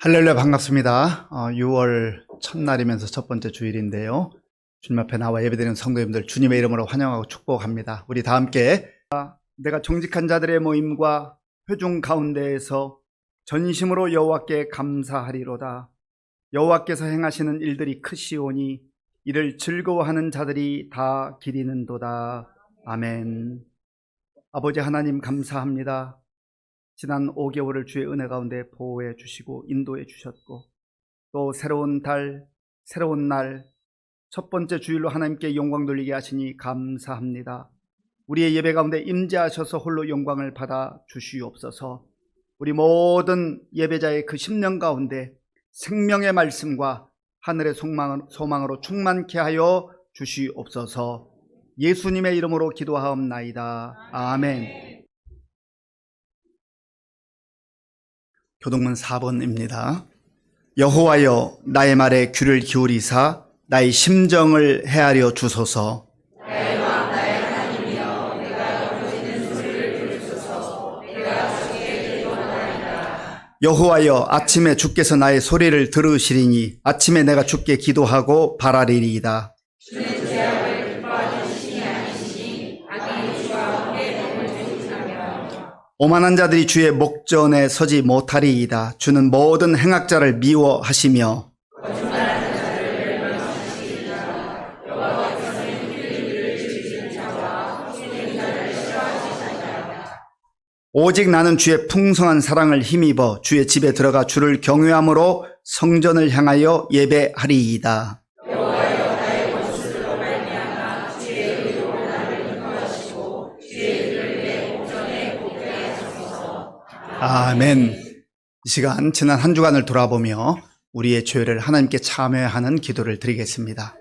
할렐루야 반갑습니다. 6월 첫날이면서 첫 번째 주일인데요. 주님 앞에 나와 예배드리는 성도님들 주님의 이름으로 환영하고 축복합니다. 우리 다 함께 내가 정직한 자들의 모임과 회중 가운데에서 전심으로 여호와께 감사하리로다. 여호와께서 행하시는 일들이 크시오니 이를 즐거워하는 자들이 다 기리는도다. 아멘. 아버지 하나님 감사합니다. 지난 5개월을 주의 은혜 가운데 보호해 주시고 인도해 주셨고 또 새로운 달, 새로운 날 첫 번째 주일로 하나님께 영광 돌리게 하시니 감사합니다. 우리의 예배 가운데 임재하셔서 홀로 영광을 받아 주시옵소서. 우리 모든 예배자의 그 심령 가운데 생명의 말씀과 하늘의 소망으로 충만케 하여 주시옵소서. 예수님의 이름으로 기도하옵나이다. 아멘. 교동문 4번입니다. 여호와여 나의 말에 귀를 기울이사 나의 심정을 헤아려 주소서. 나의 왕 나의 하나님이여 내가 높여지는 소리를 들으소서. 내가 주께 기도하나이다. 여호와여 아침에 주께서 나의 소리를 들으시리니 아침에 내가 주께 기도하고 바라리이다. 주는 죄악을 기뻐하는 신이 아니시니 악인이 주와 함께 몸을 죄짓하며 오만한 자들이 주의 목전에 서지 못하리이다. 주는 모든 행악자를 미워하시며 거짓말하는 자를 멸망하시리이다. 여호와께서는 힐링을 즐기는 자와 속이는 자를 싫어하시나이다. 오직 나는 주의 풍성한 사랑을 힘입어 주의 집에 들어가 주를 경외함으로 성전을 향하여 예배하리이다. 여호와여 나의 원수들로 말미암아 주의 의로 나를 인도하시고 주의 길을 내 목전에 곱게 하소서. 아멘. 이 시간 지난 한 주간을 돌아보며 우리의 죄를 하나님께 참회하는 기도를 드리겠습니다.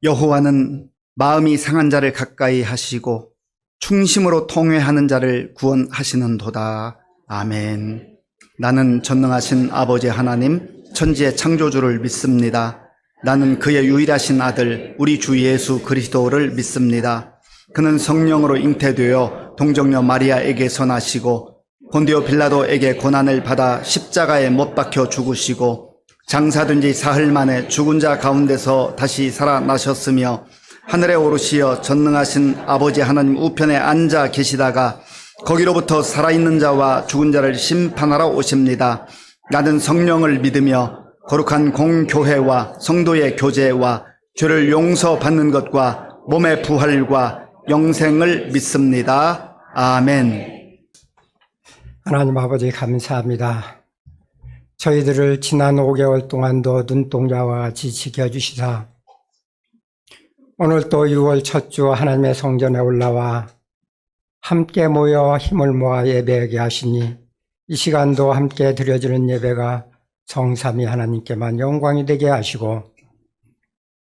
여호와는 마음이 상한 자를 가까이 하시고 충심으로 통회하는 자를 구원하시는도다. 아멘. 나는 전능하신 아버지 하나님 천지의 창조주를 믿습니다. 나는 그의 유일하신 아들 우리 주 예수 그리스도를 믿습니다. 그는 성령으로 잉태되어 동정녀 마리아에게서 나시고 본디오 빌라도에게 고난을 받아 십자가에 못 박혀 죽으시고 장사된 지 사흘 만에 죽은 자 가운데서 다시 살아나셨으며 하늘에 오르시어 전능하신 아버지 하나님 우편에 앉아 계시다가 거기로부터 살아있는 자와 죽은 자를 심판하러 오십니다. 나는 성령을 믿으며 거룩한 공교회와 성도의 교제와 죄를 용서받는 것과 몸의 부활과 영생을 믿습니다. 아멘. 하나님 아버지 감사합니다. 저희들을 지난 5개월 동안도 눈동자와 같이 지켜주시사 오늘 또 6월 첫 주 하나님의 성전에 올라와 함께 모여 힘을 모아 예배하게 하시니 이 시간도 함께 드려지는 예배가 성삼위 하나님께만 영광이 되게 하시고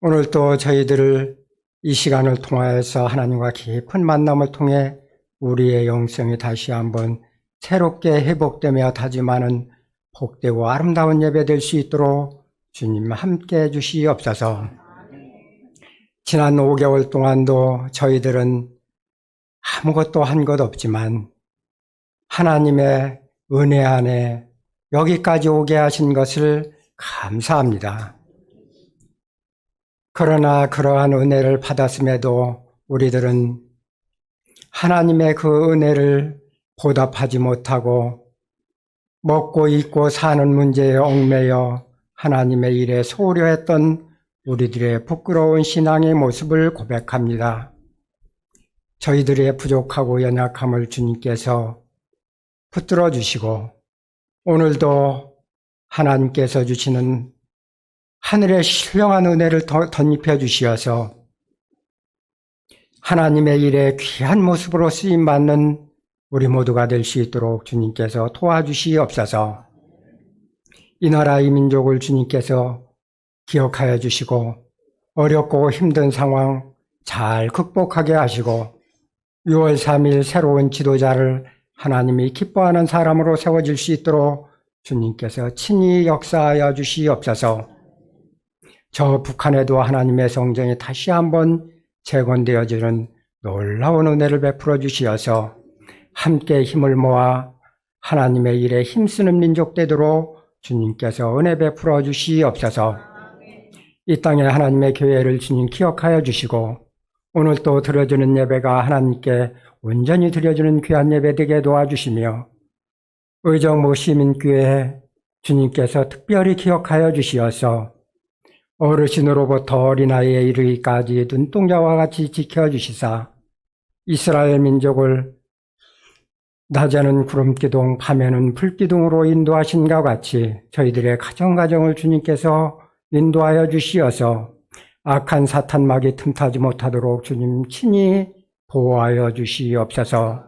오늘 또 저희들을 이 시간을 통하여서 하나님과 깊은 만남을 통해 우리의 영성이 다시 한번 새롭게 회복되며 다짐하는 복되고 아름다운 예배 될 수 있도록 주님 함께 해 주시옵소서. 지난 5개월 동안도 저희들은 아무것도 한 것 없지만 하나님의 은혜 안에 여기까지 오게 하신 것을 감사합니다. 그러나 그러한 은혜를 받았음에도 우리들은 하나님의 그 은혜를 보답하지 못하고 먹고 입고 사는 문제에 얽매여 하나님의 일에 소홀히 했던 우리들의 부끄러운 신앙의 모습을 고백합니다. 저희들의 부족하고 연약함을 주님께서 붙들어 주시고 오늘도 하나님께서 주시는 하늘의 신령한 은혜를 덧입혀 주시어서 하나님의 일에 귀한 모습으로 쓰임받는 우리 모두가 될 수 있도록 주님께서 도와주시옵소서. 이 나라 이 민족을 주님께서 기억하여 주시고 어렵고 힘든 상황 잘 극복하게 하시고 6월 3일 새로운 지도자를 하나님이 기뻐하는 사람으로 세워질 수 있도록 주님께서 친히 역사하여 주시옵소서. 저 북한에도 하나님의 성전이 다시 한번 재건되어지는 놀라운 은혜를 베풀어 주시어서 함께 힘을 모아 하나님의 일에 힘쓰는 민족 되도록 주님께서 은혜 베풀어 주시옵소서. 이 땅에 하나님의 교회를 주님 기억하여 주시고 오늘 또 드려지는 예배가 하나님께 온전히 드려지는 귀한 예배 되게 도와주시며 의정부 시민교회 주님께서 특별히 기억하여 주시어서 어르신으로부터 어린아이에 이르기까지 눈동자와 같이 지켜주시사 이스라엘 민족을 낮에는 구름기둥 밤에는 불기둥으로 인도하신과 같이 저희들의 가정을 주님께서 인도하여 주시어서 악한 사탄막이 틈타지 못하도록 주님 친히 보호하여 주시옵소서.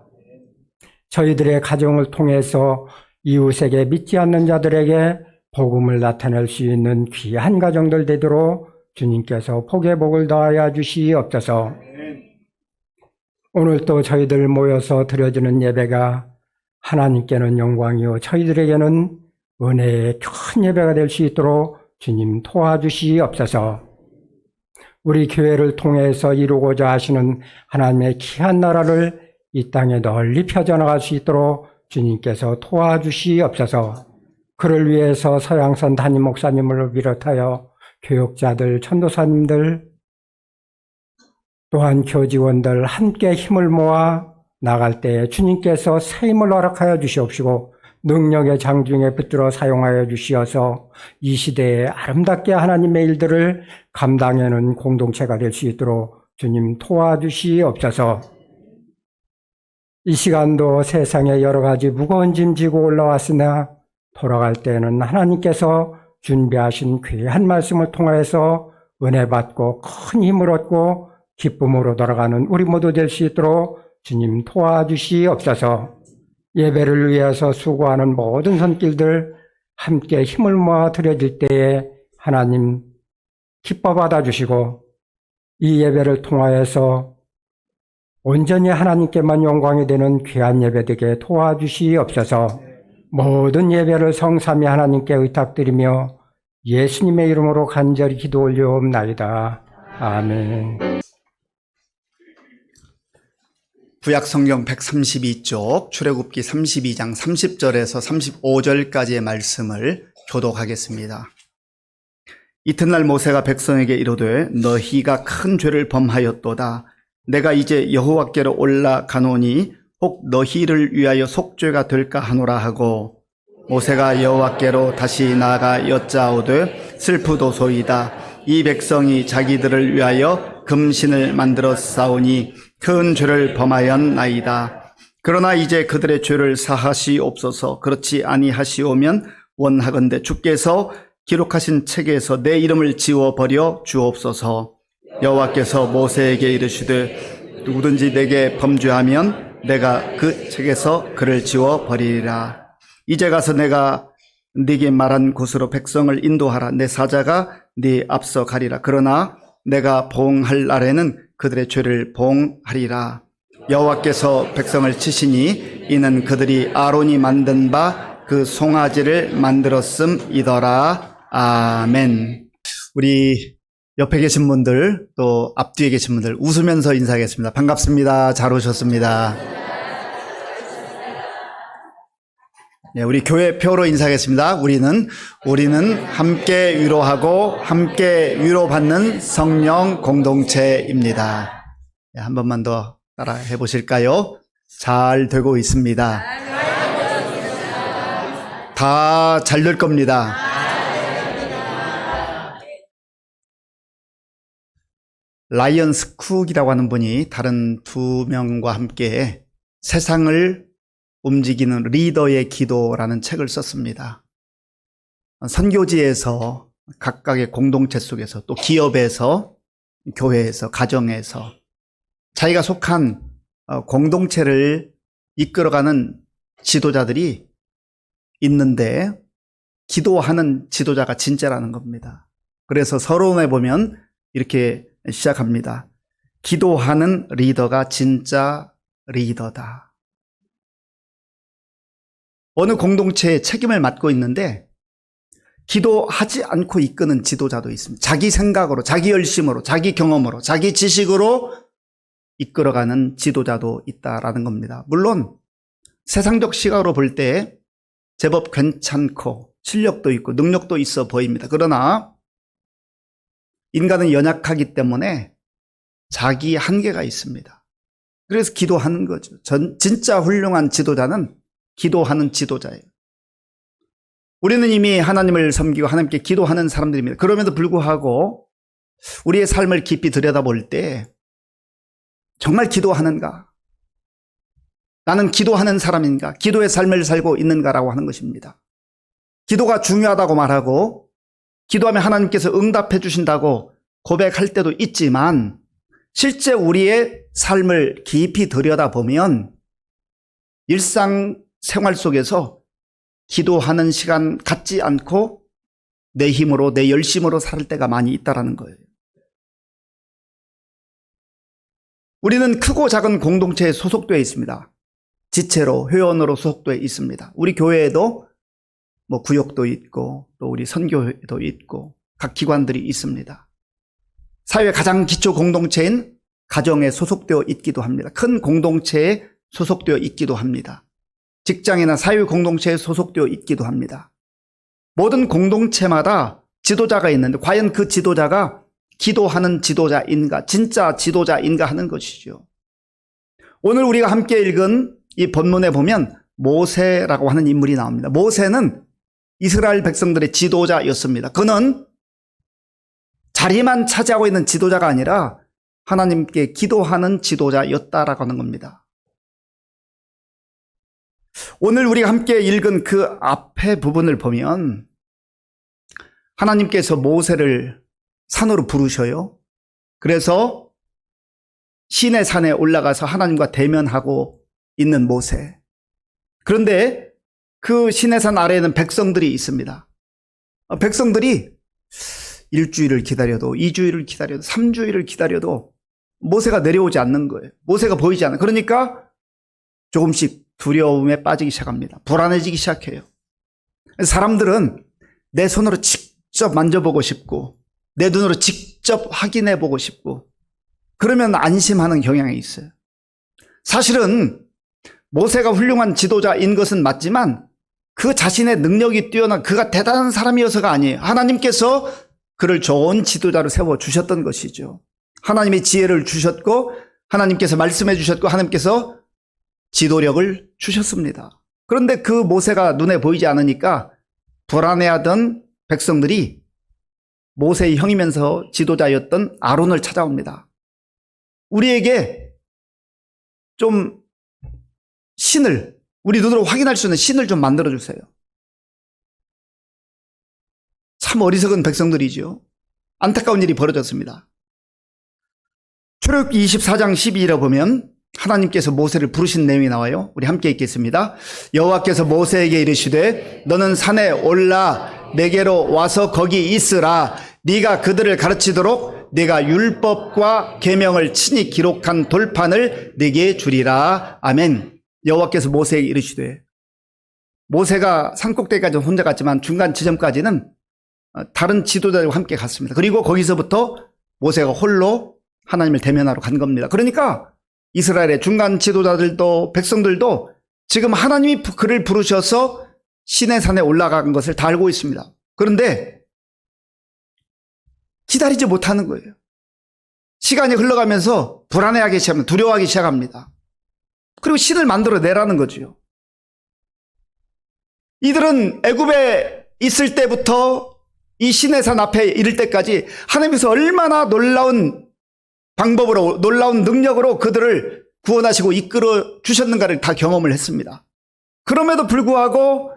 저희들의 가정을 통해서 이웃에게 믿지 않는 자들에게 복음을 나타낼 수 있는 귀한 가정들 되도록 주님께서 복의 복을 더하여 주시옵소서. 오늘 또 저희들 모여서 드려지는 예배가 하나님께는 영광이요 저희들에게는 은혜의 큰 예배가 될 수 있도록 주님 도와주시옵소서. 우리 교회를 통해서 이루고자 하시는 하나님의 귀한 나라를 이 땅에 널리 펴져나갈 수 있도록 주님께서 도와주시옵소서. 그를 위해서 서양선 담임 목사님을 비롯하여 교육자들, 전도사님들, 또한 교직원들 함께 힘을 모아 나갈 때에 주님께서 새 힘을 허락하여 주시옵시고 능력의 장중에 붙들어 사용하여 주시어서 이 시대에 아름답게 하나님의 일들을 감당하는 공동체가 될 수 있도록 주님 도와주시옵소서. 이 시간도 세상에 여러 가지 무거운 짐 지고 올라왔으나 돌아갈 때는 하나님께서 준비하신 귀한 말씀을 통하여서 은혜 받고 큰 힘을 얻고 기쁨으로 돌아가는 우리 모두 될 수 있도록 주님 도와주시옵소서. 예배를 위해서 수고하는 모든 손길들 함께 힘을 모아 드려질 때에 하나님 기뻐 받아주시고 이 예배를 통하여서 온전히 하나님께만 영광이 되는 귀한 예배 되게 도와주시옵소서. 모든 예배를 성삼위 하나님께 의탁드리며 예수님의 이름으로 간절히 기도 올려옵나이다. 아멘. 구약성경 132쪽 출애굽기 32장 30절에서 35절까지의 말씀을 교독하겠습니다. 이튿날 모세가 백성에게 이르되 너희가 큰 죄를 범하였도다. 내가 이제 여호와께로 올라가노니 혹 너희를 위하여 속죄가 될까 하노라 하고 모세가 여호와께로 다시 나아가 여짜오되 슬프도소이다. 이 백성이 자기들을 위하여 금신을 만들어 싸우니 큰 죄를 범하였나이다. 그러나 이제 그들의 죄를 사하시옵소서. 그렇지 아니하시오면 원하건대 주께서 기록하신 책에서 내 이름을 지워버려 주옵소서. 여호와께서 모세에게 이르시되 누구든지 내게 범죄하면 내가 그 책에서 그를 지워버리리라. 이제 가서 내가 네게 말한 곳으로 백성을 인도하라. 내 사자가 네 앞서 가리라. 그러나 내가 보응할 날에는 그들의 죄를 보응하리라. 여호와께서 백성을 치시니 이는 그들이 아론이 만든 바 그 송아지를 만들었음이더라. 아멘. 우리 옆에 계신 분들 또 앞뒤에 계신 분들 웃으면서 인사하겠습니다. 반갑습니다. 잘 오셨습니다. 네, 우리 교회 표로 인사하겠습니다. 우리는 함께 위로하고 함께 위로받는 성령 공동체입니다. 네, 한 번만 더 따라 해보실까요? 잘 되고 있습니다. 다 잘 될 겁니다. 라이언스 쿡이라고 하는 분이 다른 두 명과 함께 세상을 움직이는 리더의 기도라는 책을 썼습니다. 선교지에서 각각의 공동체 속에서 또 기업에서 교회에서 가정에서 자기가 속한 공동체를 이끌어가는 지도자들이 있는데 기도하는 지도자가 진짜라는 겁니다. 그래서 서론에 보면 이렇게 시작합니다. 기도하는 리더가 진짜 리더다. 어느 공동체에 책임을 맡고 있는데 기도하지 않고 이끄는 지도자도 있습니다. 자기 생각으로, 자기 열심으로, 자기 경험으로, 자기 지식으로 이끌어가는 지도자도 있다라는 겁니다. 물론 세상적 시각으로 볼 때 제법 괜찮고 실력도 있고 능력도 있어 보입니다. 그러나 인간은 연약하기 때문에 자기 한계가 있습니다. 그래서 기도하는 거죠. 진짜 훌륭한 지도자는 기도하는 지도자예요. 우리는 이미 하나님을 섬기고 하나님께 기도하는 사람들입니다. 그럼에도 불구하고 우리의 삶을 깊이 들여다볼 때 정말 기도하는가? 나는 기도하는 사람인가? 기도의 삶을 살고 있는가라고 하는 것입니다. 기도가 중요하다고 말하고 기도하면 하나님께서 응답해 주신다고 고백할 때도 있지만 실제 우리의 삶을 깊이 들여다보면 일상생활 속에서 기도하는 시간 갖지 않고 내 힘으로 내 열심으로 살 때가 많이 있다는 거예요. 우리는 크고 작은 공동체에 소속되어 있습니다. 지체로 회원으로 소속되어 있습니다. 우리 교회에도 구역도 있고 또 우리 선교회도 있고 각 기관들이 있습니다. 사회의 가장 기초 공동체인 가정에 소속되어 있기도 합니다. 큰 공동체에 소속되어 있기도 합니다. 직장이나 사회 공동체에 소속되어 있기도 합니다. 모든 공동체마다 지도자가 있는데 과연 그 지도자가 기도하는 지도자인가, 진짜 지도자인가 하는 것이죠. 오늘 우리가 함께 읽은 이 본문에 보면 모세라고 하는 인물이 나옵니다. 모세는 이스라엘 백성들의 지도자였습니다. 그는 자리만 차지하고 있는 지도자가 아니라 하나님께 기도하는 지도자였다라고 하는 겁니다. 오늘 우리가 함께 읽은 그 앞에 부분을 보면 하나님께서 모세를 산으로 부르셔요. 그래서 시내 산에 올라가서 하나님과 대면하고 있는 모세. 그런데 그 시내산 아래에는 백성들이 있습니다. 백성들이 일주일을 기다려도 2주일을 기다려도 3주일을 기다려도 모세가 내려오지 않는 거예요. 모세가 보이지 않아요. 그러니까 조금씩 두려움에 빠지기 시작합니다. 불안해지기 시작해요. 사람들은 내 손으로 직접 만져보고 싶고 내 눈으로 직접 확인해 보고 싶고 그러면 안심하는 경향이 있어요. 사실은 모세가 훌륭한 지도자인 것은 맞지만 그 자신의 능력이 뛰어난 그가 대단한 사람이어서가 아니에요. 하나님께서 그를 좋은 지도자로 세워주셨던 것이죠. 하나님의 지혜를 주셨고 하나님께서 말씀해 주셨고 하나님께서 지도력을 주셨습니다. 그런데 그 모세가 눈에 보이지 않으니까 불안해하던 백성들이 모세의 형이면서 지도자였던 아론을 찾아옵니다. 우리에게 좀 신을 우리 눈으로 확인할 수 있는 신을 좀 만들어주세요. 참 어리석은 백성들이죠. 안타까운 일이 벌어졌습니다. 출애굽기 24장 12절에 보면 하나님께서 모세를 부르신 내용이 나와요. 우리 함께 읽겠습니다. 여호와께서 모세에게 이르시되 너는 산에 올라 내게로 와서 거기 있으라. 네가 그들을 가르치도록 내가 율법과 계명을 친히 기록한 돌판을 네게 주리라. 아멘. 여호와께서 모세에게 이르시되 모세가 산꼭대기까지 혼자 갔지만 중간 지점까지는 다른 지도자들과 함께 갔습니다. 그리고 거기서부터 모세가 홀로 하나님을 대면하러 간 겁니다. 그러니까 이스라엘의 중간 지도자들도 백성들도 지금 하나님이 그를 부르셔서 시내산에 올라간 것을 다 알고 있습니다. 그런데 기다리지 못하는 거예요. 시간이 흘러가면서 불안해하기 시작합니다. 두려워하기 시작합니다. 그리고 신을 만들어내라는 거죠. 이들은 애굽에 있을 때부터 이 시내산 앞에 이를 때까지 하나님께서 얼마나 놀라운 방법으로 놀라운 능력으로 그들을 구원하시고 이끌어 주셨는가를 다 경험을 했습니다. 그럼에도 불구하고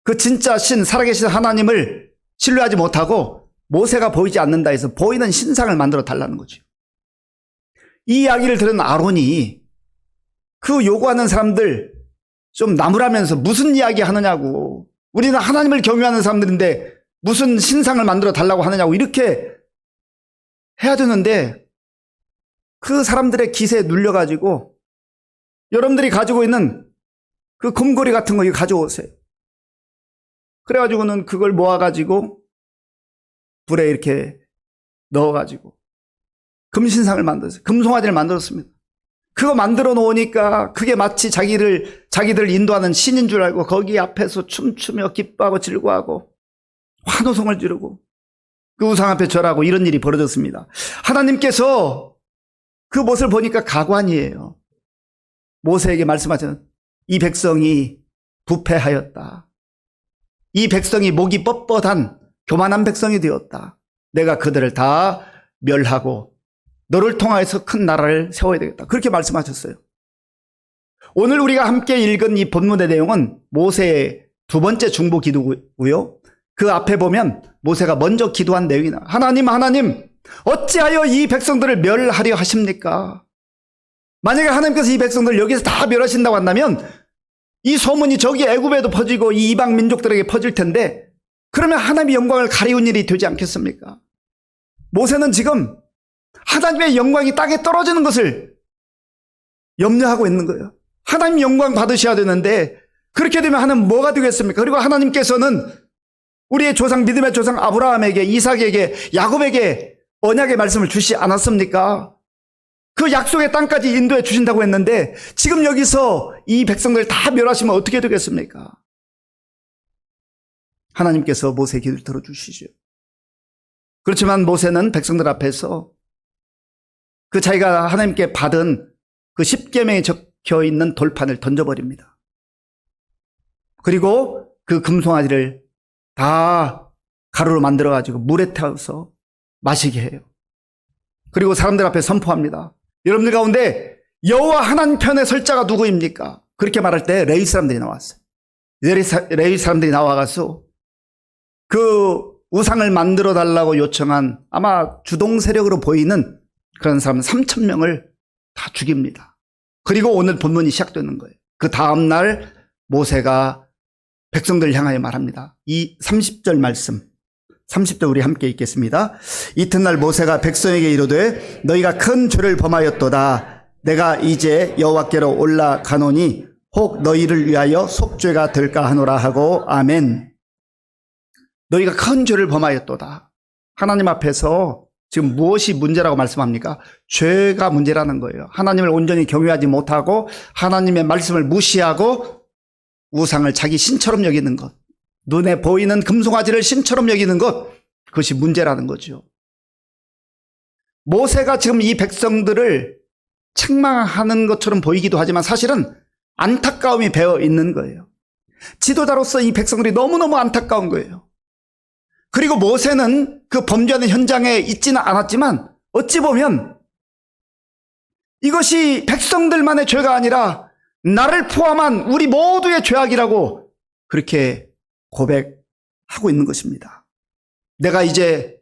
그 진짜 살아계신 하나님을 신뢰하지 못하고 모세가 보이지 않는다 해서 보이는 신상을 만들어 달라는 거죠. 이 이야기를 들은 아론이 그 요구하는 사람들 좀 나무라면서 무슨 이야기 하느냐고, 우리는 하나님을 경외하는 사람들인데 무슨 신상을 만들어 달라고 하느냐고 이렇게 해야 되는데, 그 사람들의 기세에 눌려가지고 여러분들이 가지고 있는 그 금고리 같은 거 이거 가져오세요. 그래가지고는 그걸 모아가지고 불에 이렇게 넣어가지고 금신상을 만들었어요. 금송아지를 만들었습니다. 그거 만들어 놓으니까 그게 마치 자기들 인도하는 신인 줄 알고 거기 앞에서 춤추며 기뻐하고 즐거워하고 환호성을 지르고 그 우상 앞에 절하고 이런 일이 벌어졌습니다. 하나님께서 그 모습을 보니까 가관이에요. 모세에게 말씀하셨는, 이 백성이 부패하였다. 이 백성이 목이 뻣뻣한 교만한 백성이 되었다. 내가 그들을 다 멸하고 너를 통하여서 큰 나라를 세워야 되겠다. 그렇게 말씀하셨어요. 오늘 우리가 함께 읽은 이 본문의 내용은 모세의 두 번째 중보 기도고요. 그 앞에 보면 모세가 먼저 기도한 내용이 나와요. 하나님, 어찌하여 이 백성들을 멸하려 하십니까? 만약에 하나님께서 이 백성들을 여기서 다 멸하신다고 한다면 이 소문이 저기 애굽에도 퍼지고 이 이방 민족들에게 퍼질 텐데, 그러면 하나님의 영광을 가리운 일이 되지 않겠습니까? 모세는 지금 하나님의 영광이 땅에 떨어지는 것을 염려하고 있는 거예요. 하나님 영광 받으셔야 되는데 그렇게 되면 하나님 뭐가 되겠습니까? 그리고 하나님께서는 우리의 조상, 믿음의 조상 아브라함에게, 이삭에게, 야곱에게 언약의 말씀을 주시지 않았습니까? 그 약속의 땅까지 인도해 주신다고 했는데 지금 여기서 이 백성들 다 멸하시면 어떻게 되겠습니까? 하나님께서 모세의 기도를 들어주시죠. 그렇지만 모세는 백성들 앞에서 그 자기가 하나님께 받은 그 십계명에 적혀 있는 돌판을 던져버립니다. 그리고 그 금송아지를 다 가루로 만들어가지고 물에 태워서 마시게 해요. 그리고 사람들 앞에 선포합니다. 여러분들 가운데 여호와 하나님 편에 설 자가 누구입니까? 그렇게 말할 때 레위 사람들이 나왔어요. 레위 사람들이 나와가서 그 우상을 만들어 달라고 요청한 아마 주동 세력으로 보이는 그런 사람 3,000명을 다 죽입니다. 그리고 오늘 본문이 시작되는 거예요. 그 다음날 모세가 백성들을 향하여 말합니다. 이 30절 말씀, 30절 우리 함께 읽겠습니다. 이튿날 모세가 백성에게 이르되 너희가 큰 죄를 범하였도다. 내가 이제 여호와께로 올라가노니 혹 너희를 위하여 속죄가 될까 하노라 하고 아멘. 너희가 큰 죄를 범하였도다. 하나님 앞에서 지금 무엇이 문제라고 말씀합니까? 죄가 문제라는 거예요. 하나님을 온전히 경외하지 못하고 하나님의 말씀을 무시하고 우상을 자기 신처럼 여기는 것, 눈에 보이는 금송아지를 신처럼 여기는 것, 그것이 문제라는 거죠. 모세가 지금 이 백성들을 책망하는 것처럼 보이기도 하지만 사실은 안타까움이 배어 있는 거예요. 지도자로서 이 백성들이 너무너무 안타까운 거예요. 그리고 모세는 그 범죄하는 현장에 있지는 않았지만 어찌 보면 이것이 백성들만의 죄가 아니라 나를 포함한 우리 모두의 죄악이라고 그렇게 고백하고 있는 것입니다. 내가 이제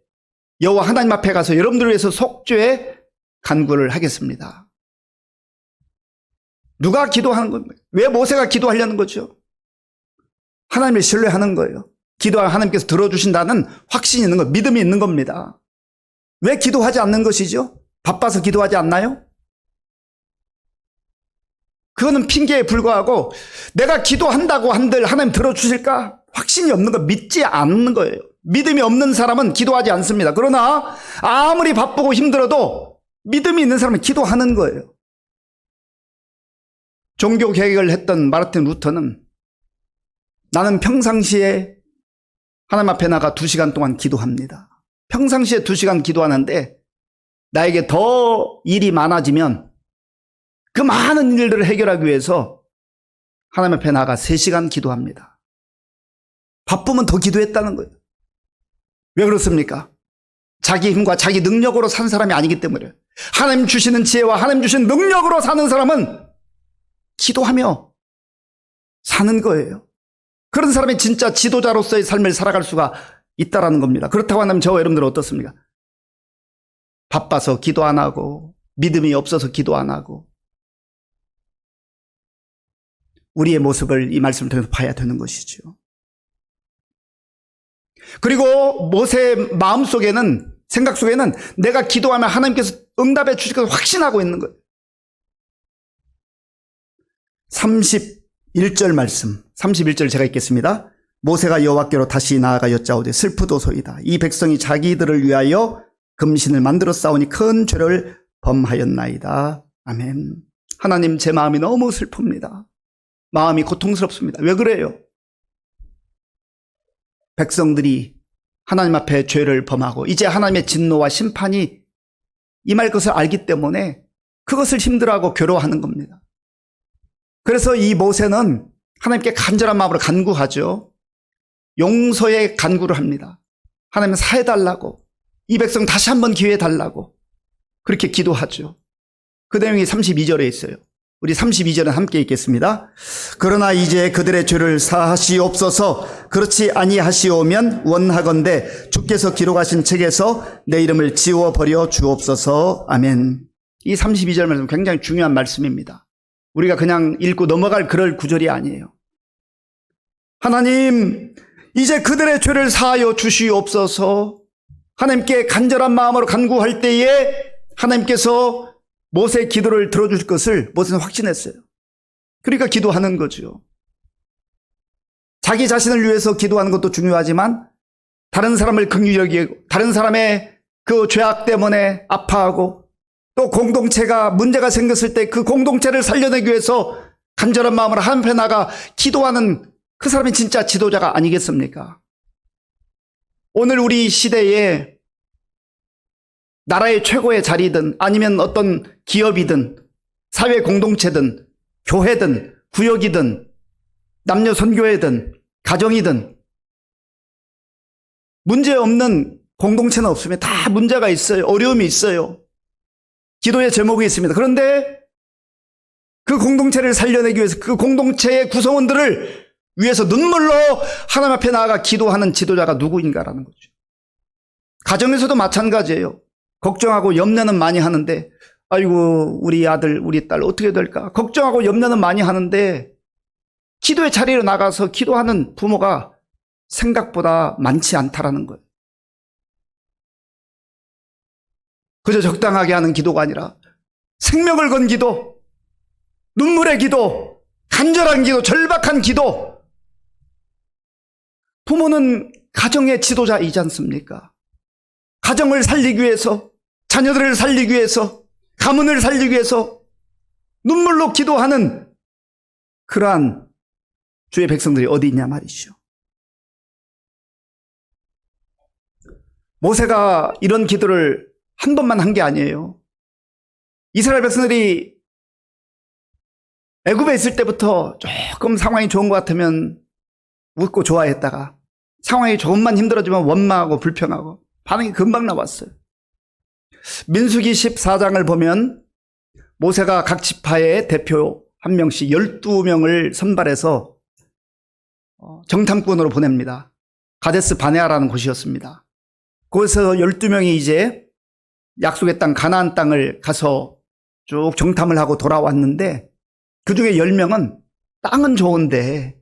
여호와 하나님 앞에 가서 여러분들을 위해서 속죄 간구를 하겠습니다. 누가 기도하는 겁니까? 왜 모세가 기도하려는 거죠? 하나님을 신뢰하는 거예요. 기도하면 하나님께서 들어주신다는 확신이 있는 것, 믿음이 있는 겁니다. 왜 기도하지 않는 것이죠? 바빠서 기도하지 않나요? 그거는 핑계에 불과하고 내가 기도한다고 한들 하나님 들어주실까? 확신이 없는 거, 믿지 않는 거예요. 믿음이 없는 사람은 기도하지 않습니다. 그러나 아무리 바쁘고 힘들어도 믿음이 있는 사람은 기도하는 거예요. 종교 개혁을 했던 마르틴 루터는 나는 평상시에 하나님 앞에 나가 2시간 동안 기도합니다. 평상시에 2시간 기도하는데 나에게 더 일이 많아지면 그 많은 일들을 해결하기 위해서 하나님 앞에 나가 3시간 기도합니다. 바쁘면 더 기도했다는 거예요. 왜 그렇습니까? 자기 힘과 자기 능력으로 산 사람이 아니기 때문에. 하나님 주시는 지혜와 하나님 주시는 능력으로 사는 사람은 기도하며 사는 거예요. 그런 사람이 진짜 지도자로서의 삶을 살아갈 수가 있다라는 겁니다. 그렇다고 한다면 저와 여러분들은 어떻습니까? 바빠서 기도 안 하고 믿음이 없어서 기도 안 하고 우리의 모습을 이 말씀을 통해서 봐야 되는 것이죠. 그리고 모세의 마음속에는 생각 속에는 내가 기도하면 하나님께서 응답해 주실 것을 확신하고 있는 거예요. 31절 말씀 31절 제가 읽겠습니다. 모세가 여호와께로 다시 나아가 여짜오되 슬프도소이다. 이 백성이 자기들을 위하여 금신을 만들어 싸우니 큰 죄를 범하였나이다. 아멘. 하나님, 제 마음이 너무 슬픕니다. 마음이 고통스럽습니다. 왜 그래요? 백성들이 하나님 앞에 죄를 범하고 이제 하나님의 진노와 심판이 임할 것을 알기 때문에 그것을 힘들어하고 괴로워하는 겁니다. 그래서 이 모세는 하나님께 간절한 마음으로 간구하죠. 용서의 간구를 합니다. 하나님 사해달라고, 이 백성 다시 한번 기회 달라고 그렇게 기도하죠. 그 내용이 32절에 있어요. 우리 32절은 함께 읽겠습니다. 그러나 이제 그들의 죄를 사하시옵소서. 그렇지 아니하시오면 원하건대 주께서 기록하신 책에서 내 이름을 지워버려 주옵소서. 아멘. 이 32절 말씀 굉장히 중요한 말씀입니다. 우리가 그냥 읽고 넘어갈 그럴 구절이 아니에요. 하나님, 이제 그들의 죄를 사하여 주시옵소서. 하나님께 간절한 마음으로 간구할 때에 하나님께서 모세의 기도를 들어주실 것을 모세는 확신했어요. 그러니까 기도하는 거죠. 자기 자신을 위해서 기도하는 것도 중요하지만 다른 사람을 긍휼히 여기고 다른 사람의 그 죄악 때문에 아파하고 또 공동체가 문제가 생겼을 때 그 공동체를 살려내기 위해서 간절한 마음으로 하나님 앞에 나가 기도하는 그 사람이 진짜 지도자가 아니겠습니까? 오늘 우리 시대에 나라의 최고의 자리든 아니면 어떤 기업이든 사회 공동체든 교회든 구역이든 남녀 선교회든 가정이든 문제 없는 공동체는 없으면 다 문제가 있어요. 어려움이 있어요. 기도의 제목이 있습니다. 그런데 그 공동체를 살려내기 위해서 그 공동체의 구성원들을 위해서 눈물로 하나님 앞에 나아가 기도하는 지도자가 누구인가라는 거죠. 가정에서도 마찬가지예요. 걱정하고 염려는 많이 하는데 아이고 우리 아들 우리 딸 어떻게 될까 걱정하고 염려는 많이 하는데 기도의 자리로 나가서 기도하는 부모가 생각보다 많지 않다라는 거예요. 그저 적당하게 하는 기도가 아니라 생명을 건 기도, 눈물의 기도, 간절한 기도, 절박한 기도. 부모는 가정의 지도자이지 않습니까? 가정을 살리기 위해서, 자녀들을 살리기 위해서, 가문을 살리기 위해서 눈물로 기도하는 그러한 주의 백성들이 어디 있냐 말이죠. 모세가 이런 기도를 한 번만 한 게 아니에요. 이스라엘 백성들이 애굽에 있을 때부터 조금 상황이 좋은 것 같으면 웃고 좋아했다가 상황이 조금만 힘들어지면 원망하고 불평하고 반응이 금방 나왔어요. 민수기 14장을 보면 모세가 각 지파의 대표 한 명씩 12명을 선발해서 정탐꾼으로 보냅니다. 가데스 바네아라는 곳이었습니다. 거기서 12명이 이제 약속의 땅 가나안 땅을 가서 쭉 정탐을 하고 돌아왔는데 그중에 10명은 땅은 좋은데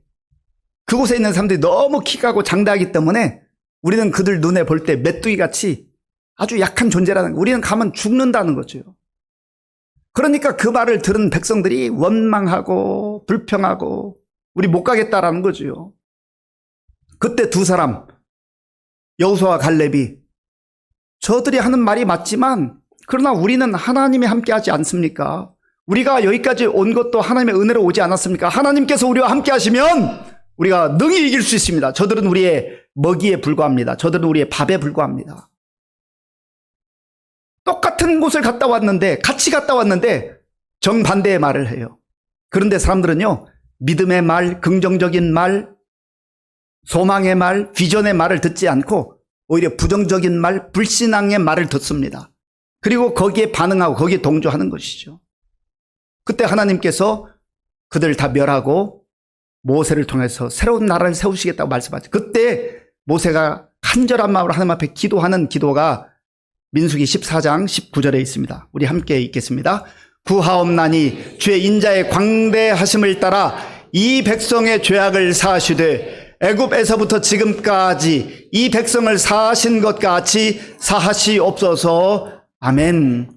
그곳에 있는 사람들이 너무 키가고 장대하기 때문에 우리는 그들 눈에 볼 때 메뚜기같이 아주 약한 존재라는 거, 우리는 가면 죽는다는 거죠. 그러니까 그 말을 들은 백성들이 원망하고 불평하고 우리 못 가겠다라는 거죠. 그때 두 사람 여호수아와 갈렙이 저들이 하는 말이 맞지만 그러나 우리는 하나님이 함께하지 않습니까? 우리가 여기까지 온 것도 하나님의 은혜로 오지 않았습니까? 하나님께서 우리와 함께 하시면 우리가 능히 이길 수 있습니다. 저들은 우리의 먹이에 불과합니다. 저들은 우리의 밥에 불과합니다. 똑같은 곳을 갔다 왔는데 같이 갔다 왔는데 정반대의 말을 해요. 그런데 사람들은요 믿음의 말, 긍정적인 말, 소망의 말, 비전의 말을 듣지 않고 오히려 부정적인 말, 불신앙의 말을 듣습니다. 그리고 거기에 반응하고 거기에 동조하는 것이죠. 그때 하나님께서 그들을 다 멸하고 모세를 통해서 새로운 나라를 세우시겠다고 말씀하죠. 그때 모세가 간절한 마음으로 하나님 앞에 기도하는 기도가 민수기 14장 19절에 있습니다. 우리 함께 읽겠습니다. 구하옵나니 주의 인자의 광대하심을 따라 이 백성의 죄악을 사하시되 애굽에서부터 지금까지 이 백성을 사하신 것 같이 사하시옵소서. 아멘.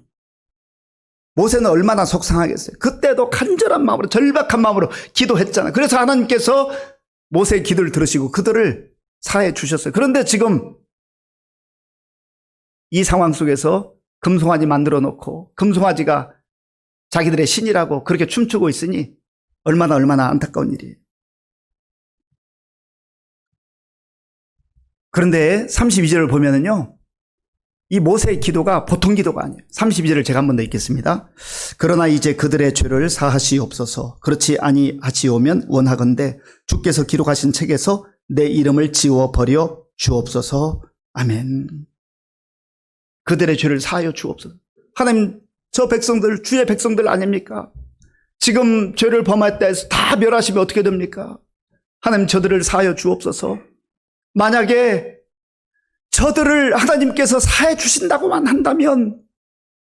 모세는 얼마나 속상하겠어요. 그때도 간절한 마음으로 절박한 마음으로 기도했잖아요. 그래서 하나님께서 모세의 기도를 들으시고 그들을 사해 주셨어요. 그런데 지금 이 상황 속에서 금송아지 만들어 놓고 금송아지가 자기들의 신이라고 그렇게 춤추고 있으니 얼마나 안타까운 일이에요. 그런데 32절을 보면은요, 이 모세의 기도가 보통 기도가 아니에요. 32절을 제가 한 번 더 읽겠습니다. 그러나 이제 그들의 죄를 사하시옵소서. 그렇지 아니하시오면 원하건대 주께서 기록하신 책에서 내 이름을 지워버려 주옵소서. 아멘. 그들의 죄를 사하여 주옵소서. 하나님, 저 백성들 주의 백성들 아닙니까? 지금 죄를 범했다 해서 다 멸하시면 어떻게 됩니까? 하나님, 저들을 사하여 주옵소서. 만약에 저들을 하나님께서 사해 주신다고만 한다면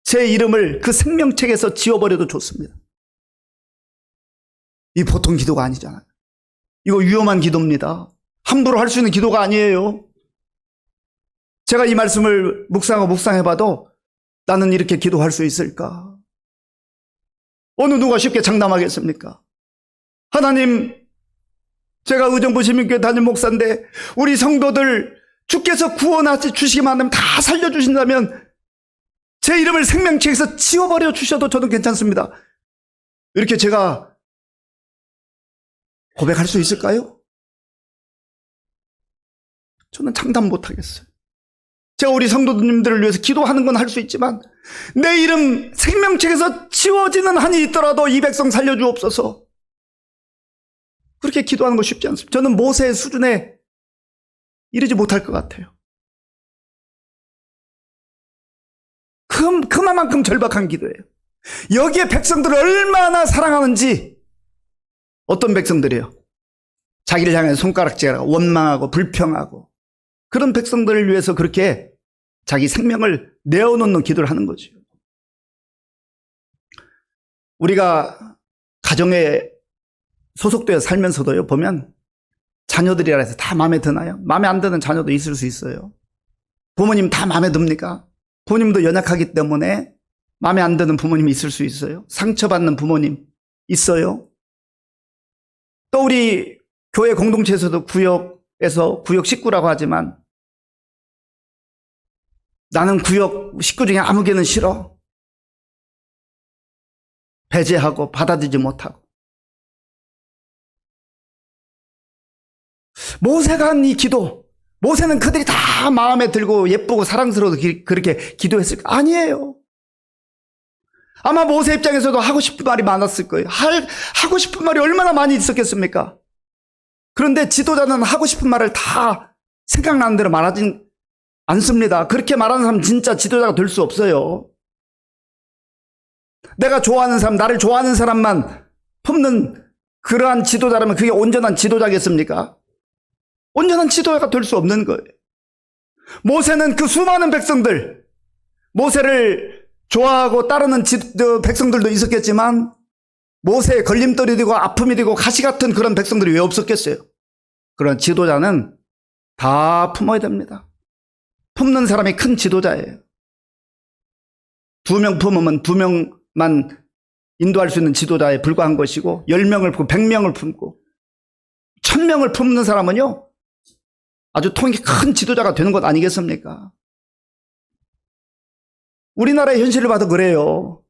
제 이름을 그 생명책에서 지워버려도 좋습니다. 이 보통 기도가 아니잖아요. 이거 위험한 기도입니다. 함부로 할 수 있는 기도가 아니에요. 제가 이 말씀을 묵상해봐도 나는 이렇게 기도할 수 있을까? 어느 누가 쉽게 장담하겠습니까? 하나님, 제가 의정부 시민교회 담임 목사인데 우리 성도들 주께서 구원하시 주시기만 하면 다 살려주신다면 제 이름을 생명책에서 지워버려 주셔도 저는 괜찮습니다. 이렇게 제가 고백할 수 있을까요? 저는 장담 못하겠어요. 제가 우리 성도님들을 위해서 기도하는 건 할 수 있지만 내 이름 생명책에서 지워지는 한이 있더라도 이 백성 살려주옵소서. 그렇게 기도하는 거 쉽지 않습니다. 저는 모세의 수준에 이르지 못할 것 같아요. 그만큼 절박한 기도예요. 여기에 백성들을 얼마나 사랑하는지. 어떤 백성들이에요? 자기를 향해 손가락질하고 원망하고 불평하고 그런 백성들을 위해서 그렇게 자기 생명을 내어놓는 기도를 하는 거죠. 우리가 가정에 소속되어 살면서도요, 보면 자녀들이라 해서 다 마음에 드나요? 마음에 안 드는 자녀도 있을 수 있어요. 부모님 다 마음에 듭니까? 부모님도 연약하기 때문에 마음에 안 드는 부모님이 있을 수 있어요. 상처받는 부모님 있어요. 또 우리 교회 공동체에서도 구역 식구라고 하지만 나는 구역 식구 중에 아무 개는 싫어. 배제하고 받아들이지 못하고. 모세가 한 이 기도, 모세는 그들이 다 마음에 들고 예쁘고 사랑스러워서 그렇게 기도했을까? 아니에요. 아마 모세 입장에서도 하고 싶은 말이 많았을 거예요. 하고 싶은 말이 얼마나 많이 있었겠습니까? 그런데 지도자는 하고 싶은 말을 다 생각나는 대로 말하진 않습니다. 그렇게 말하는 사람 진짜 지도자가 될 수 없어요. 내가 좋아하는 사람, 나를 좋아하는 사람만 품는 그러한 지도자라면 그게 온전한 지도자겠습니까? 온전한 지도자가 될 수 없는 거예요. 모세는 그 수많은 백성들, 모세를 좋아하고 따르는 백성들도 있었겠지만 모세의 걸림돌이 되고 아픔이 되고 가시 같은 그런 백성들이 왜 없었겠어요? 그런 지도자는 다 품어야 됩니다. 품는 사람이 큰 지도자예요. 2명 품으면 2명만 인도할 수 있는 지도자에 불과한 것이고 10명을 품고 100명을 품고 1000명을 품는 사람은요 아주 통이 큰 지도자가 되는 것 아니겠습니까? 우리나라의 현실을 봐도 그래요.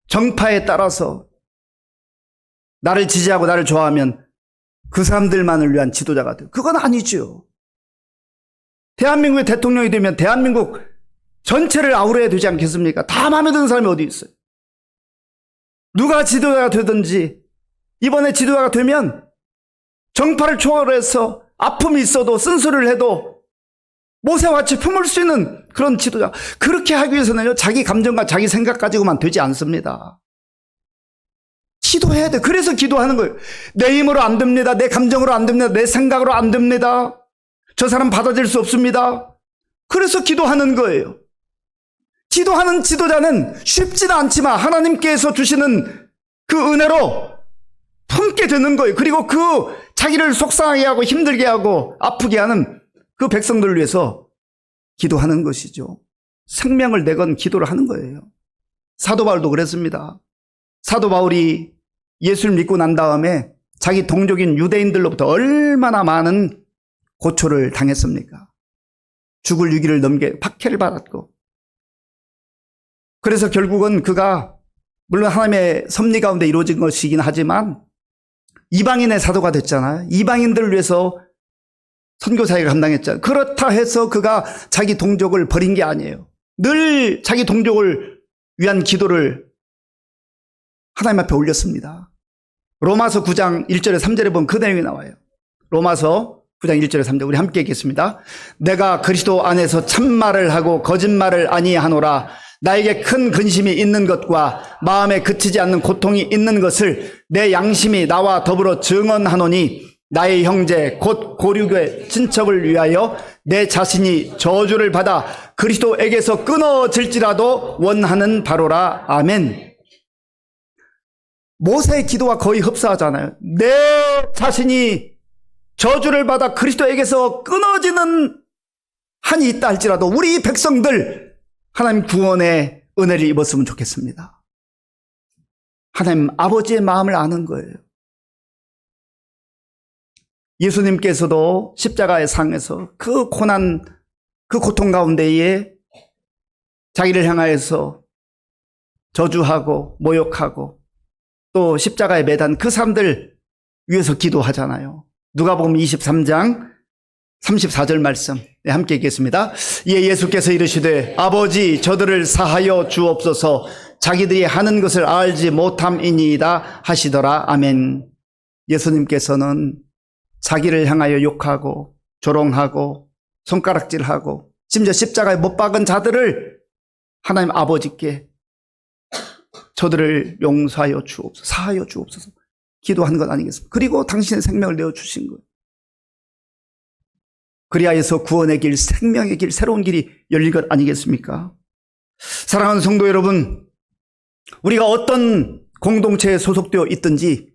정파에 따라서 나를 지지하고 나를 좋아하면 그 사람들만을 위한 지도자가 돼요. 그건 아니죠. 대한민국의 대통령이 되면 대한민국 전체를 아우러야 되지 않겠습니까? 다 마음에 드는 사람이 어디 있어요? 누가 지도자가 되든지 이번에 지도자가 되면 정파를 초월해서 아픔이 있어도 쓴소리를 해도 모세와 같이 품을 수 있는 그런 지도자. 그렇게 하기 위해서는요, 자기 감정과 자기 생각 가지고만 되지 않습니다. 기도해야 돼. 그래서 기도하는 거예요. 내 힘으로 안 됩니다. 내 감정으로 안 됩니다. 내 생각으로 안 됩니다. 저 사람 받아들일 수 없습니다. 그래서 기도하는 거예요. 기도하는 지도자는 쉽지는 않지만 하나님께서 주시는 그 은혜로 품게 되는 거예요. 그리고 그 자기를 속상하게 하고 힘들게 하고 아프게 하는 그 백성들을 위해서 기도하는 것이죠. 생명을 내건 기도를 하는 거예요. 사도 바울도 그랬습니다. 사도 바울이 예수를 믿고 난 다음에 자기 동족인 유대인들로부터 얼마나 많은 고초를 당했습니까? 죽을 위기를 넘게 박해를 받았고, 그래서 결국은 그가 물론 하나님의 섭리 가운데 이루어진 것이긴 하지만 이방인의 사도가 됐잖아요. 이방인들을 위해서 선교사역을 감당했잖아요. 그렇다 해서 그가 자기 동족을 버린 게 아니에요. 늘 자기 동족을 위한 기도를 하나님 앞에 올렸습니다. 로마서 9장 1절에 3절에 보면 그 내용이 나와요. 로마서 9장 1절에 3절 우리 함께 읽겠습니다. 내가 그리스도 안에서 참말을 하고 거짓말을 아니하노라. 나에게 큰 근심이 있는 것과 마음에 그치지 않는 고통이 있는 것을 내 양심이 나와 더불어 증언하노니 나의 형제 곧 고륙의 친척을 위하여 내 자신이 저주를 받아 그리스도에게서 끊어질지라도 원하는 바로라. 아멘. 모세의 기도와 거의 흡사하잖아요. 내 자신이 저주를 받아 그리스도에게서 끊어지는 한이 있다 할지라도 우리 백성들 하나님 구원의 은혜를 입었으면 좋겠습니다. 하나님 아버지의 마음을 아는 거예요. 예수님께서도 십자가의 상에서 그 고난, 그 고통 가운데에 자기를 향하여서 저주하고 모욕하고 또 십자가에 매단 그 사람들 위해서 기도하잖아요. 누가복음 23장 34절 말씀 함께 읽겠습니다. 이에 예수께서 이르시되 아버지 저들을 사하여 주옵소서 자기들이 하는 것을 알지 못함이니이다 하시더라. 아멘. 예수님께서는 자기를 향하여 욕하고 조롱하고 손가락질하고 심지어 십자가에 못 박은 자들을 하나님 아버지께 저들을 용서하여 주옵소서, 사하여 주옵소서 기도한 것 아니겠습니까? 그리고 당신의 생명을 내어주신 거예요. 그리하여서 구원의 길, 생명의 길, 새로운 길이 열릴 것 아니겠습니까? 사랑하는 성도 여러분, 우리가 어떤 공동체에 소속되어 있든지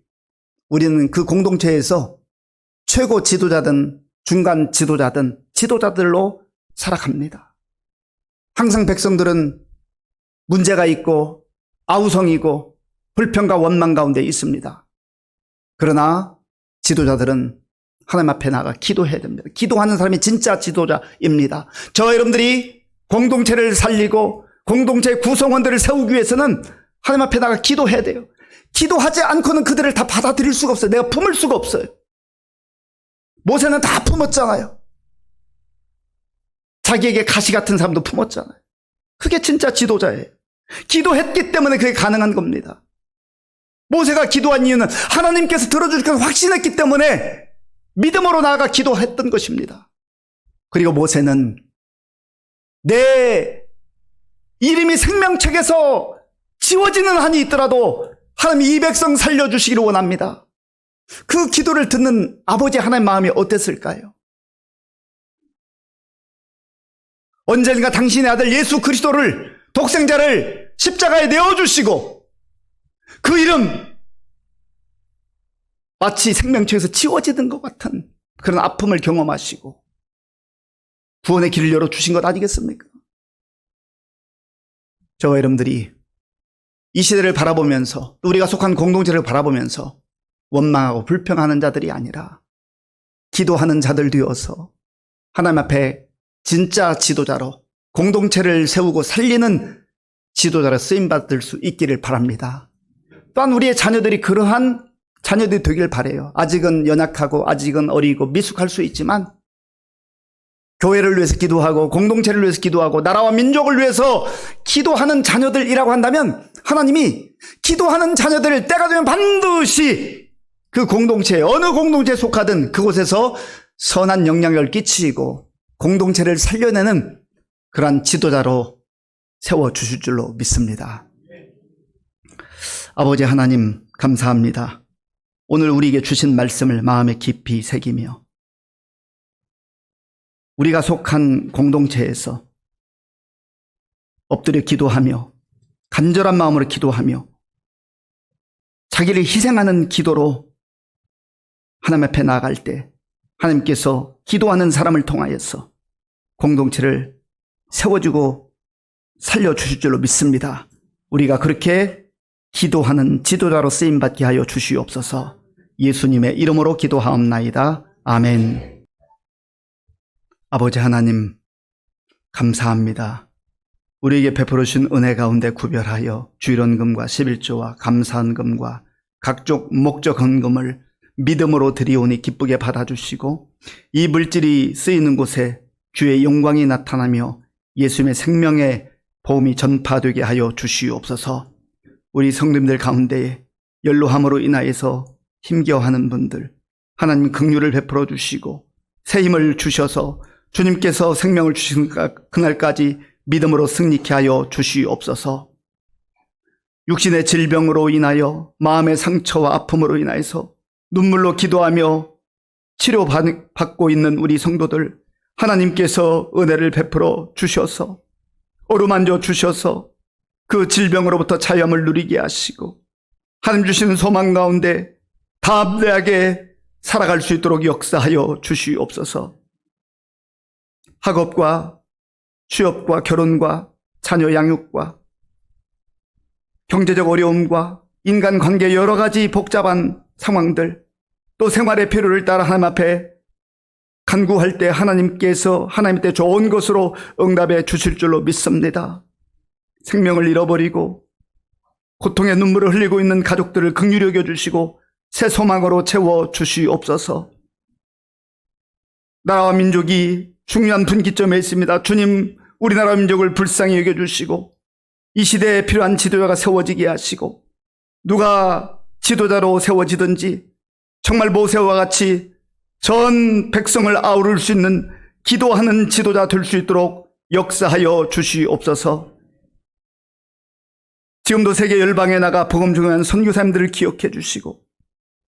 우리는 그 공동체에서 최고 지도자든 중간 지도자든 지도자들로 살아갑니다. 항상 백성들은 문제가 있고 아우성이고 불평과 원망 가운데 있습니다. 그러나 지도자들은 하나님 앞에 나가 기도해야 됩니다. 기도하는 사람이 진짜 지도자입니다. 저와 여러분들이 공동체를 살리고 공동체의 구성원들을 세우기 위해서는 하나님 앞에 나가 기도해야 돼요. 기도하지 않고는 그들을 다 받아들일 수가 없어요. 내가 품을 수가 없어요. 모세는 다 품었잖아요. 자기에게 가시 같은 사람도 품었잖아요. 그게 진짜 지도자예요. 기도했기 때문에 그게 가능한 겁니다. 모세가 기도한 이유는 하나님께서 들어주실 것을 확신했기 때문에 믿음으로 나아가 기도했던 것입니다. 그리고 모세는 내 이름이 생명책에서 지워지는 한이 있더라도 하나님 이 백성 살려주시기를 원합니다. 그 기도를 듣는 아버지 하나님 마음이 어땠을까요? 언젠가 당신의 아들 예수 그리스도를 독생자를 십자가에 내어주시고 그 이름 마치 생명책에서 지워지는 것 같은 그런 아픔을 경험하시고 구원의 길을 열어주신 것 아니겠습니까? 저와 여러분들이 이 시대를 바라보면서 또 우리가 속한 공동체를 바라보면서 원망하고 불평하는 자들이 아니라 기도하는 자들 되어서 하나님 앞에 진짜 지도자로 공동체를 세우고 살리는 지도자로 쓰임받을 수 있기를 바랍니다. 또한 우리의 자녀들이 그러한 자녀들이 되길 바라요. 아직은 연약하고 아직은 어리고 미숙할 수 있지만 교회를 위해서 기도하고 공동체를 위해서 기도하고 나라와 민족을 위해서 기도하는 자녀들이라고 한다면 하나님이 기도하는 자녀들을 때가 되면 반드시 그 공동체에 어느 공동체에 속하든 그곳에서 선한 영향력을 끼치고 공동체를 살려내는 그러한 지도자로 세워주실 줄로 믿습니다. 아버지 하나님 감사합니다. 오늘 우리에게 주신 말씀을 마음에 깊이 새기며 우리가 속한 공동체에서 엎드려 기도하며 간절한 마음으로 기도하며 자기를 희생하는 기도로 하나님 앞에 나아갈 때 하나님께서 기도하는 사람을 통하여서 공동체를 세워주고 살려주실 줄로 믿습니다. 우리가 그렇게 기도하는 지도자로 쓰임받게 하여 주시옵소서. 예수님의 이름으로 기도하옵나이다. 아멘. 아버지 하나님, 감사합니다. 우리에게 베풀어 주신 은혜 가운데 구별하여 주일원금과 11조와 감사헌금과 각종 목적 헌금을 믿음으로 드리오니 기쁘게 받아주시고 이 물질이 쓰이는 곳에 주의 영광이 나타나며 예수님의 생명의 복음이 전파되게 하여 주시옵소서. 우리 성도님들 가운데 연로함으로 인하여서 힘겨워하는 분들 하나님 긍휼을 베풀어 주시고 새 힘을 주셔서 주님께서 생명을 주신 그날까지 믿음으로 승리케 하여 주시옵소서. 육신의 질병으로 인하여 마음의 상처와 아픔으로 인하여서 눈물로 기도하며 치료받고 있는 우리 성도들 하나님께서 은혜를 베풀어 주셔서 어루만져 주셔서 그 질병으로부터 자유함을 누리게 하시고 하나님 주시는 소망 가운데 담대하게 살아갈 수 있도록 역사하여 주시옵소서. 학업과 취업과 결혼과 자녀 양육과 경제적 어려움과 인간관계 여러 가지 복잡한 상황들 또 생활의 필요를 따라 하나님 앞에 간구할 때 하나님께서 하나님께 좋은 것으로 응답해 주실 줄로 믿습니다. 생명을 잃어버리고 고통의 눈물을 흘리고 있는 가족들을 긍휼히 여겨주시고 새 소망으로 채워주시옵소서. 나라와 민족이 중요한 분기점에 있습니다. 주님, 우리나라 민족을 불쌍히 여겨주시고 이 시대에 필요한 지도자가 세워지게 하시고 누가 지도자로 세워지든지 정말 모세와 같이 전 백성을 아우를 수 있는 기도하는 지도자 될 수 있도록 역사하여 주시옵소서. 지금도 세계 열방에 나가 복음 중요한 선교사님들을 기억해 주시고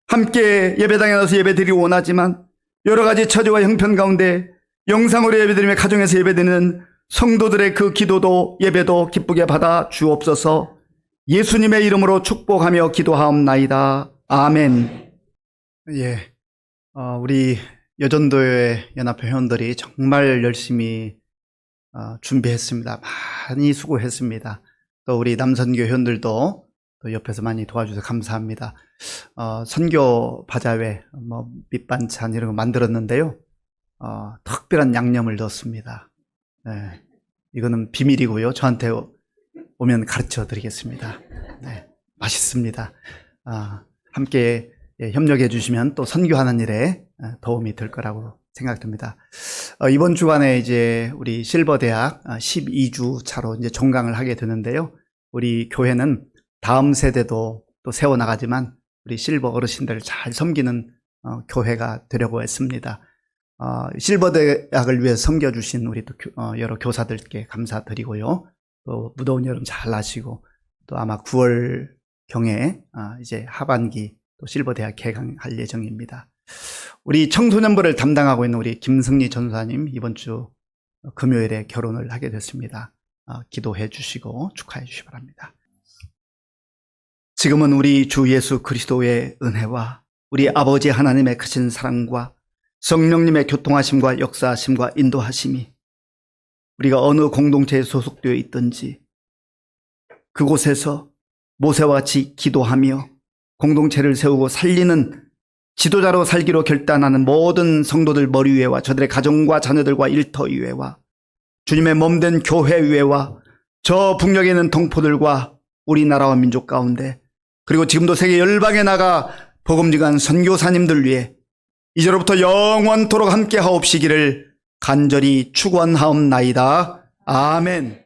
함께 예배당에 나서 예배드리기 원하지만 여러 가지 처지와 형편 가운데 영상으로 예배드리며 가정에서 예배드리는 성도들의 그 기도도 예배도 기쁘게 받아 주옵소서. 예수님의 이름으로 축복하며 기도하옵나이다. 아멘. 예, 우리 여전도회 연합회 회원들이 정말 열심히 준비했습니다. 많이 수고했습니다. 또 우리 남선교 회원들도 또 옆에서 많이 도와주셔서 감사합니다. 선교 바자회, 밑반찬 이런 거 만들었는데요. 특별한 양념을 넣었습니다. 네, 이거는 비밀이고요. 저한테 오면 가르쳐 드리겠습니다. 네, 맛있습니다. 함께 협력해 주시면 또 선교하는 일에 도움이 될 거라고 생각됩니다. 이번 주간에 이제 우리 실버대학 12주 차로 이제 종강을 하게 되는데요. 우리 교회는 다음 세대도 또 세워나가지만 우리 실버 어르신들을 잘 섬기는 교회가 되려고 했습니다. 실버대학을 위해 섬겨주신 우리 또 여러 교사들께 감사드리고요. 또 무더운 여름 잘 나시고 또 아마 9월경에 이제 하반기 또 실버대학 개강할 예정입니다. 우리 청소년부를 담당하고 있는 우리 김승리 전사님 이번 주 금요일에 결혼을 하게 됐습니다. 기도해 주시고 축하해 주시기 바랍니다. 지금은 우리 주 예수 그리스도의 은혜와 우리 아버지 하나님의 크신 사랑과 성령님의 교통하심과 역사하심과 인도하심이 우리가 어느 공동체에 소속되어 있든지 그곳에서 모세와 같이 기도하며 공동체를 세우고 살리는 지도자로 살기로 결단하는 모든 성도들 머리 위에와 저들의 가정과 자녀들과 일터 위에와 주님의 몸된 교회 위에와 저 북녘에 있는 동포들과 우리나라와 민족 가운데 그리고 지금도 세계 열방에 나가 복음 전하는 선교사님들 위해 이제로부터 영원토록 함께 하옵시기를 간절히 축원하옵나이다. 아멘.